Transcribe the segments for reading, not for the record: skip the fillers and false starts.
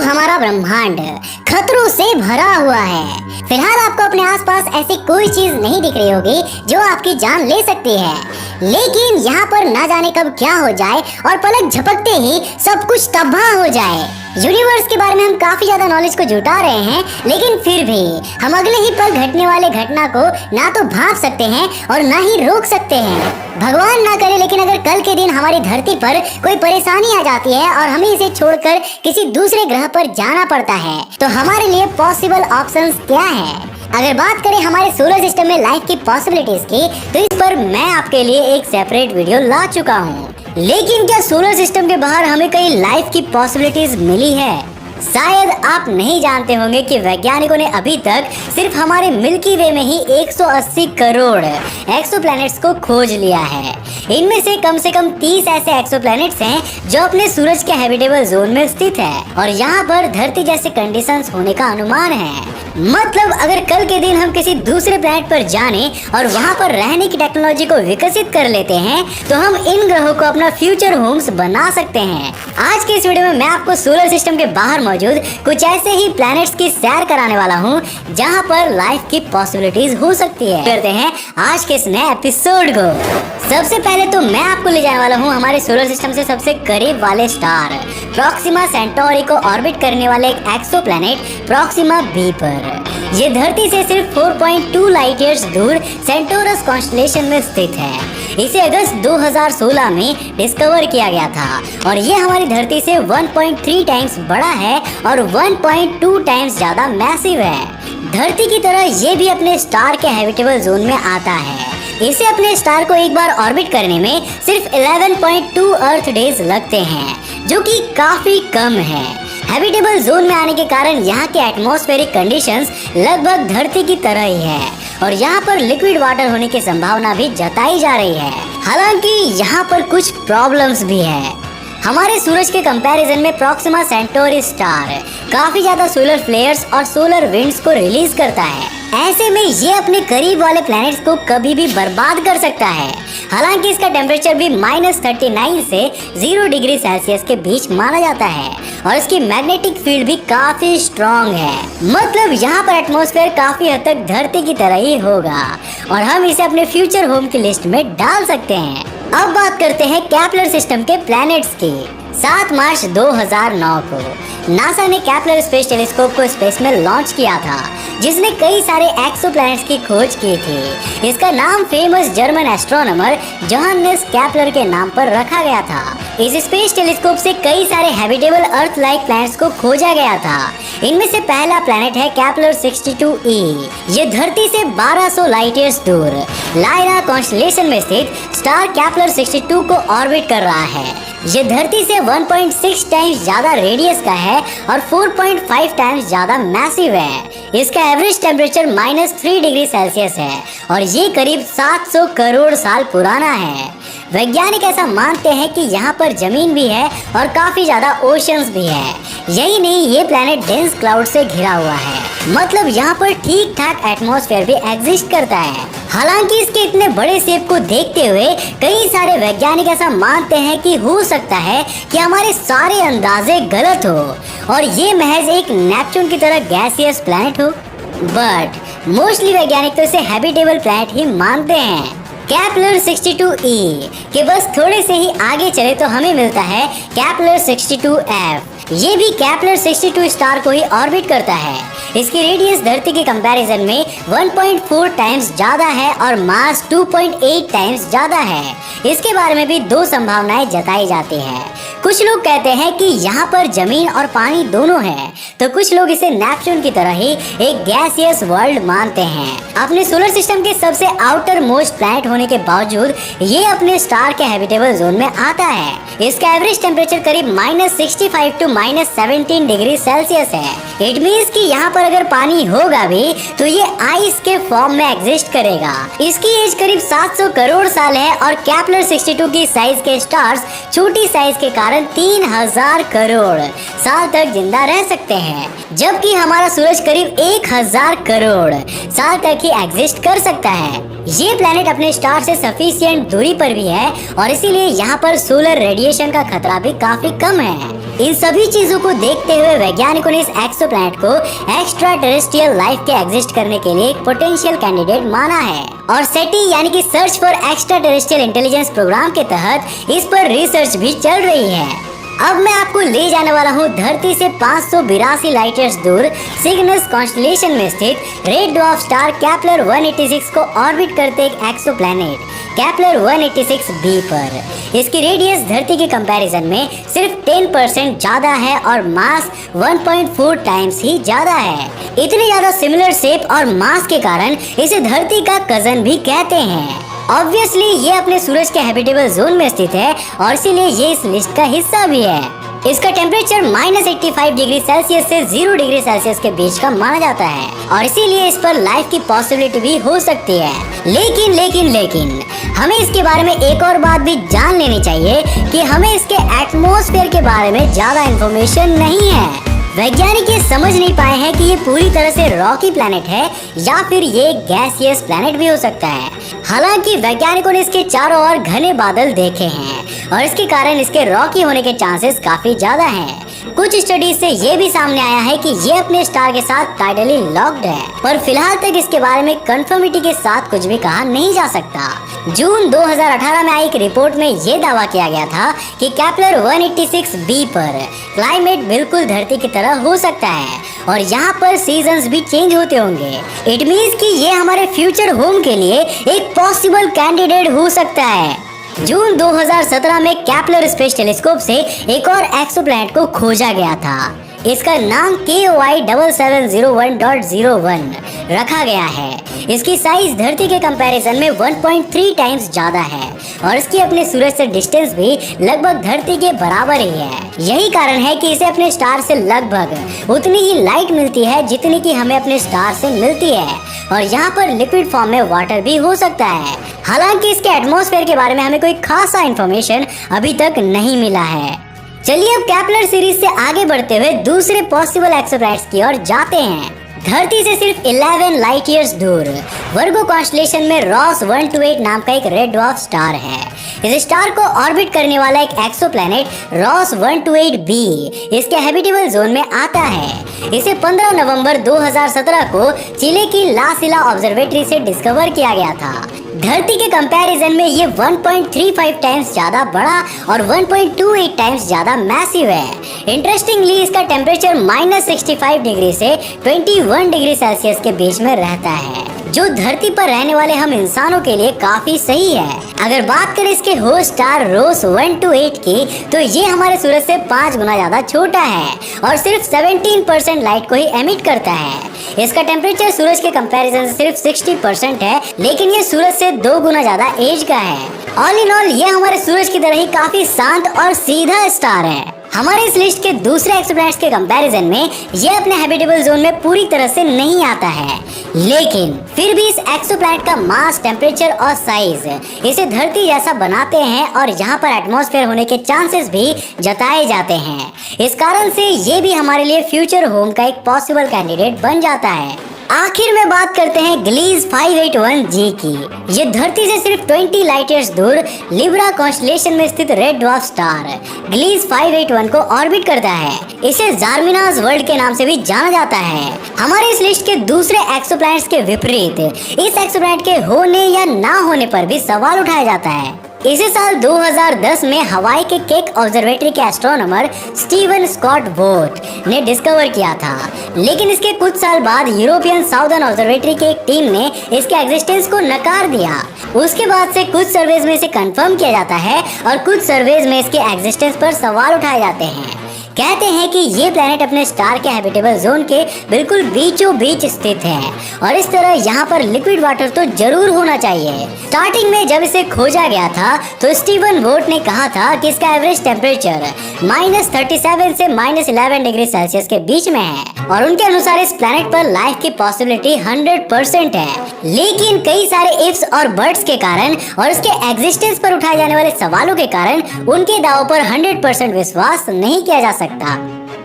हमारा ब्रह्मांड खतरों से भरा हुआ है। फिलहाल आपको अपने आसपास ऐसी कोई चीज नहीं दिख रही होगी जो आपकी जान ले सकती है, लेकिन यहाँ पर ना जाने कब क्या हो जाए और पलक झपकते ही सब कुछ तबाह हो जाए। यूनिवर्स के बारे में हम काफी ज्यादा नॉलेज को जुटा रहे हैं, लेकिन फिर भी हम अगले ही पल घटने वाले घटना को ना तो भांप सकते हैं और ना ही रोक सकते हैं। भगवान ना करे, लेकिन अगर कल के दिन हमारी धरती पर कोई परेशानी आ जाती है और हमें इसे छोड़कर किसी दूसरे ग्रह पर जाना पड़ता है, तो हमारे लिए पॉसिबल ऑप्शंस क्या है? अगर बात करें हमारे सोलर सिस्टम में लाइफ की पॉसिबिलिटीज की, तो इस पर मैं आपके लिए एक सेपरेट वीडियो ला चुका हूँ। लेकिन क्या सोलर सिस्टम के बाहर हमें कई लाइफ की पॉसिबिलिटीज मिली है? शायद आप नहीं जानते होंगे कि वैज्ञानिकों ने अभी तक सिर्फ हमारे मिल्की वे में ही 180 करोड़ एक्सोप्लैनेट्स को खोज लिया है। इनमें से कम 30 ऐसे एक्सोप्लैनेट्स हैं जो अपने सूरज के हैबिटेबल जोन में स्थित है और यहाँ पर धरती जैसे कंडीशंस होने का अनुमान है। मतलब अगर कल के दिन हम किसी दूसरे प्लैनेट पर जाने और वहाँ पर रहने की टेक्नोलॉजी को विकसित कर लेते हैं, तो हम इन ग्रहों को अपना फ्यूचर होम्स बना सकते हैं। आज के इस वीडियो में मैं आपको सोलर सिस्टम के बाहर मौजूद कुछ ऐसे ही प्लैनेट्स की सैर कराने वाला हूँ जहाँ पर लाइफ की पॉसिबिलिटीज हो सकती है। करते हैं आज के इस नए एपिसोड को। सबसे पहले तो मैं आपको ले जाने वाला हूँ हमारे सोलर सिस्टम से सबसे करीब वाले स्टार प्रॉक्सिमा सेंटोरी को ऑर्बिट करने वाले एक एक्सोप्लैनेट प्रॉक्सिमा बी पर। ये धरती से सिर्फ 4.2 लाइट ईयर्स दूर सेंटोरस कॉन्स्टेलेशन में स्थित है। इसे अगस्त 2016 में डिस्कवर किया गया था और ये हमारी धरती से 1.3 टाइम्स बड़ा है और 1.2 टाइम्स ज्यादा मैसिव है। धरती की तरह ये भी अपने स्टार के हैबिटेबल जोन में आता है। इसे अपने स्टार को एक बार ऑर्बिट करने में सिर्फ 11.2 अर्थ डेज लगते हैं, जो कि काफी कम है। हैबिटेबल जोन में आने के कारण यहाँ के एटमॉस्फेरिक कंडीशंस लगभग धरती की तरह ही है और यहाँ पर लिक्विड वाटर होने की संभावना भी जताई जा रही है। हालांकि यहाँ पर कुछ प्रॉब्लम्स भी है। हमारे सूरज के कंपैरिजन में प्रॉक्सिमा सेंटोरी स्टार काफी ज्यादा सोलर फ्लेयर्स और सोलर विंड्स को रिलीज करता है। ऐसे में ये अपने करीब वाले प्लैनेट्स को कभी भी बर्बाद कर सकता है। हालांकि इसका टेम्परेचर भी -39 से 0 डिग्री सेल्सियस के बीच माना जाता है और इसकी मैग्नेटिक फील्ड भी काफी स्ट्रॉन्ग है। मतलब यहाँ पर एटमॉस्फेयर काफी हद तक धरती की तरह ही होगा और हम इसे अपने फ्यूचर होम की लिस्ट में डाल सकते हैं। अब बात करते हैं कैप्लर सिस्टम के प्लैनेट्स की। 7 मार्च 2009 को नासा ने कैप्लर स्पेस टेलीस्कोप को स्पेस में लॉन्च किया था, जिसने कई सारे एक्सोप्लैनेट्स की खोज की थी। इसका नाम famous German astronomer Johannes Kepler के नाम पर रखा गया था। इस स्पेस टेलीस्कोप से कई सारे हैबिटेबल अर्थ लाइक प्लैनेट्स को खोजा गया था। इनमें से पहला प्लैनेट है कैप्लर 62e। ये धरती से 1200 लाइट ईयर्स दूर लायरा कॉन्स्टेलेशन में स्थित स्टार कैप्लर 62 को ऑर्बिट कर रहा है। ये धरती से 1.6 टाइम्स ज्यादा रेडियस का है और 4.5 टाइम्स ज्यादा मैसिव है। इसका एवरेज टेम्परेचर -3 डिग्री सेल्सियस है और ये करीब 700 करोड़ साल पुराना है। वैज्ञानिक ऐसा मानते हैं कि यहाँ पर जमीन भी है और काफी ज्यादा ओशंस भी है। यही नहीं, ये प्लैनेट डेंस क्लाउड से घिरा हुआ है। मतलब यहाँ पर ठीक ठाक एटमॉस्फेयर भी एग्जिस्ट करता है। हालांकि इसके इतने बड़े शेप को देखते हुए कई सारे वैज्ञानिक ऐसा मानते हैं कि हो सकता है कि हमारे सारे अंदाजे गलत हो और ये महज एक नेपच्यून की तरह गैसियस प्लैनेट हो। बट मोस्टली वैज्ञानिक तो इसे हैबिटेबल प्लैनेट ही मानते हैं। कैप्लर 62e के बस थोड़े से ही आगे चले तो हमें मिलता है कैप्लर 62f। ये भी कैप्लर 62 स्टार को ही ऑर्बिट करता है। इसकी रेडियस धरती के कंपैरिजन में 1.4 टाइम्स ज्यादा है और मास 2.8 टाइम्स ज्यादा है। इसके बारे में भी दो संभावनाएं जताई जाती हैं। कुछ लोग कहते हैं कि यहाँ पर जमीन और पानी दोनों है, तो कुछ लोग इसे नेपच्यून की तरह ही एक गैसियस वर्ल्ड मानते हैं। अपने सोलर सिस्टम के सबसे आउटर मोस्ट प्लैनेट होने के बावजूद ये अपने स्टार के हैबिटेबल जोन में आता है। इसका एवरेज टेम्परेचर करीब -65 टू -17 डिग्री सेल्सियस है। इट मीन्स कि यहाँ पर अगर पानी होगा भी तो ये आइस के फॉर्म में एग्जिस्ट करेगा। इसकी एज करीब 700 करोड़ साल है और कैप्लर 62 की साइज के स्टार्स छोटी साइज के कारण 3000 करोड़ साल तक जिंदा रह सकते हैं, जबकि हमारा सूरज करीब 1000 करोड़ साल तक ही एग्जिस्ट कर सकता है। ये प्लैनेट अपने स्टार से सफिशिएंट दूरी पर भी है और इसीलिए यहाँ पर सोलर रेडिएशन का खतरा भी काफी कम है। इन सभी चीजों को देखते हुए वैज्ञानिकों ने इस एक्सोप्लैनेट को एक्स्ट्रा टेरेस्ट्रियल लाइफ के एग्जिस्ट करने के लिए एक पोटेंशियल कैंडिडेट माना है और SETI यानी कि search for extra terrestrial intelligence programme के तहत इस पर रिसर्च भी चल रही है। अब मैं आपको ले जाने वाला हूँ धरती से 582 लाइट ईयर्स दूर सिग्नस कॉन्स्टेलेशन में स्थित रेड ड्वार्फ स्टार केपलर 186 को ऑर्बिट करते एक एक्सोप्लैनेट केपलर 186b पर। इसकी रेडियस धरती के कंपैरिजन में सिर्फ 10% ज्यादा है और मास 1.4 टाइम्स ही ज्यादा है। इतने ज्यादा सिमिलर शेप और मास के कारण इसे धरती का कजन भी कहते हैं। ऑब्वियसली ये अपने सूरज के हैबिटेबल जोन में स्थित है और इसीलिए ये इस लिस्ट का हिस्सा भी है। इसका टेम्परेचर -85 डिग्री सेल्सियस से 0 डिग्री सेल्सियस के बीच का माना जाता है और इसीलिए इस पर लाइफ की पॉसिबिलिटी भी हो सकती है। लेकिन हमें इसके बारे में एक और बात भी जान लेनी चाहिए कि हमें इसके एटमॉस्फेयर के बारे में ज्यादा इंफॉर्मेशन नहीं है। वैज्ञानिक ये समझ नहीं पाए हैं कि ये पूरी तरह से रॉकी प्लैनेट है या फिर ये गैसियस प्लैनेट भी हो सकता है। हालांकि वैज्ञानिकों ने इसके चारों ओर घने बादल देखे हैं और इसके कारण इसके रॉकी होने के चांसेस काफी ज्यादा हैं। कुछ स्टडीज से ये भी सामने आया है कि ये अपने स्टार के साथ टाइडली लॉक्ड है, पर फिलहाल तक इसके बारे में कंफर्मिटी के साथ कुछ भी कहा नहीं जा सकता। जून 2018 में आई एक रिपोर्ट में ये दावा किया गया था कि केपलर 186b पर क्लाइमेट बिल्कुल धरती की तरह हो सकता है और यहाँ पर सीजन्स भी चेंज होते होंगे। इट मीन्स कि ये हमारे फ्यूचर होम के लिए एक पॉसिबल कैंडिडेट हो सकता है। जून 2017 में केपलर स्पेस टेलीस्कोप से एक और एक्सोप्लैनेट को खोजा गया था। इसका नाम KOI 7701.01 रखा गया है। इसकी साइज धरती के कंपैरिजन में 1.3 टाइम्स ज्यादा है और इसकी अपने सूरज से डिस्टेंस भी लगभग धरती के बराबर ही है। यही कारण है कि इसे अपने स्टार से लगभग उतनी ही लाइट मिलती है जितनी कि हमें अपने स्टार से मिलती है और यहाँ पर लिक्विड फॉर्म में वाटर भी हो सकता है। हालांकि इसके एटमॉस्फेयर के बारे में हमें कोई खासा इंफॉर्मेशन अभी तक नहीं मिला है। चलिए अब केपलर सीरीज से आगे बढ़ते हुए दूसरे पॉसिबल एक्सोप्लैनेट्स की ओर जाते हैं। धरती से सिर्फ 11 लाइट ईयर्स दूर वर्गो कॉन्स्टेलेशन में रॉस 128 नाम का एक रेड ड्वार्फ स्टार है। इस स्टार को ऑर्बिट करने वाला एक एक्सोप्लैनेट रॉस 128b इसके हैबिटेबल जोन में आता है। इसे 15 नवंबर 2017 को चिले की ला सिला ऑब्जर्वेटरी से डिस्कवर किया गया था। धरती के कंपैरिजन में ये 1.35 टाइम्स ज्यादा बड़ा और 1.28 टाइम्स ज्यादा मैसिव है। इंटरेस्टिंगली इसका टेम्परेचर -65 डिग्री से 21 डिग्री सेल्सियस के बीच में रहता है, जो धरती पर रहने वाले हम इंसानों के लिए काफी सही है। अगर बात करें इसके होस्ट स्टार रोस 128 की, तो ये हमारे सूरज से 5 गुना ज्यादा छोटा है और सिर्फ 17% लाइट को ही एमिट करता है। इसका टेम्परेचर सूरज के कंपैरिजन से सिर्फ 60% है, लेकिन ये सूरज से 2 गुना ज्यादा एज का है। ऑल इन ऑल ये हमारे सूरज की तरह ही काफी शांत और सीधा स्टार है। हमारे इस लिस्ट के दूसरे एक्सोप्लैनेट्स के कंपैरिजन में ये अपने हैबिटेबल जोन में पूरी तरह से नहीं आता है, लेकिन फिर भी इस एक्सोप्लैनेट का मास, टेम्परेचर और साइज इसे धरती जैसा बनाते हैं और यहाँ पर एटमॉस्फेयर होने के चांसेस भी जताए जाते हैं। इस कारण से ये भी हमारे लिए फ्यूचर होम का एक पॉसिबल कैंडिडेट बन जाता है। आखिर में बात करते हैं ग्लीज 581g की। ये धरती से सिर्फ 20 लाइट ईयर्स दूर लिब्रा कॉन्स्टेलेशन में स्थित रेड ड्वार्फ स्टार ग्लीज 581 को ऑर्बिट करता है। इसे जार्मिनास वर्ल्ड के नाम से भी जाना जाता है। हमारे इस लिस्ट के दूसरे एक्सोप्लैनेट्स के विपरीत इस एक्सोप्लैनेट के होने या ना होने पर भी सवाल उठाया जाता है। इसे साल 2010 में हवाई के केक ऑब्जर्वेटरी के एस्ट्रोनॉमर स्टीवन स्कॉट वोट ने डिस्कवर किया था, लेकिन इसके कुछ साल बाद यूरोपियन साउदर्न ऑब्जर्वेटरी की एक टीम ने इसके एग्जिस्टेंस को नकार दिया। उसके बाद से कुछ सर्वेज में इसे कंफर्म किया जाता है और कुछ सर्वेज में इसके एग्जिस्टेंस पर सवाल उठाए जाते हैं। कहते हैं कि ये प्लेनेट अपने स्टार के हैबिटेबल जोन के बिल्कुल बीचों बीच स्थित है और इस तरह यहाँ पर लिक्विड वाटर तो जरूर होना चाहिए। स्टार्टिंग में जब इसे खोजा गया था तो स्टीवन वोट ने कहा था कि इसका एवरेज टेम्परेचर -37 से -11 डिग्री सेल्सियस के बीच में है और उनके अनुसार इस प्लेनेट पर लाइफ की पॉसिबिलिटी 100% है। लेकिन कई सारे इफ्स और बट्स के कारण और इसके एग्जिस्टेंस पर उठाए जाने वाले सवालों के कारण उनके दावों पर 100% विश्वास नहीं किया जा सकता।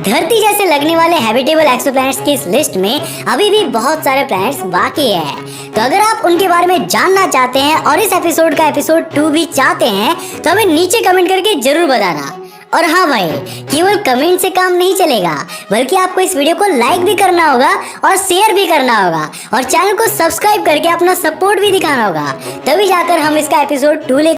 धरती जैसे लगने वाले हैबिटेबल एक्सोप्लैनेट्स की इस लिस्ट में अभी भी बहुत सारे प्लैनेट्स बाकी है, तो अगर आप उनके बारे में जानना चाहते हैं और इस एपिसोड का एपिसोड 2 भी चाहते हैं तो हमें नीचे कमेंट करके जरूर बताना। और हाँ भाई, केवल कमेंट से काम नहीं चलेगा, बल्कि आपको इस वीडियो को लाइक भी करना होगा और शेयर भी करना होगा और चैनल को सब्सक्राइब करके अपना सपोर्ट भी दिखाना होगा, तभी जाकर हम इसका एपिसोड 2 ले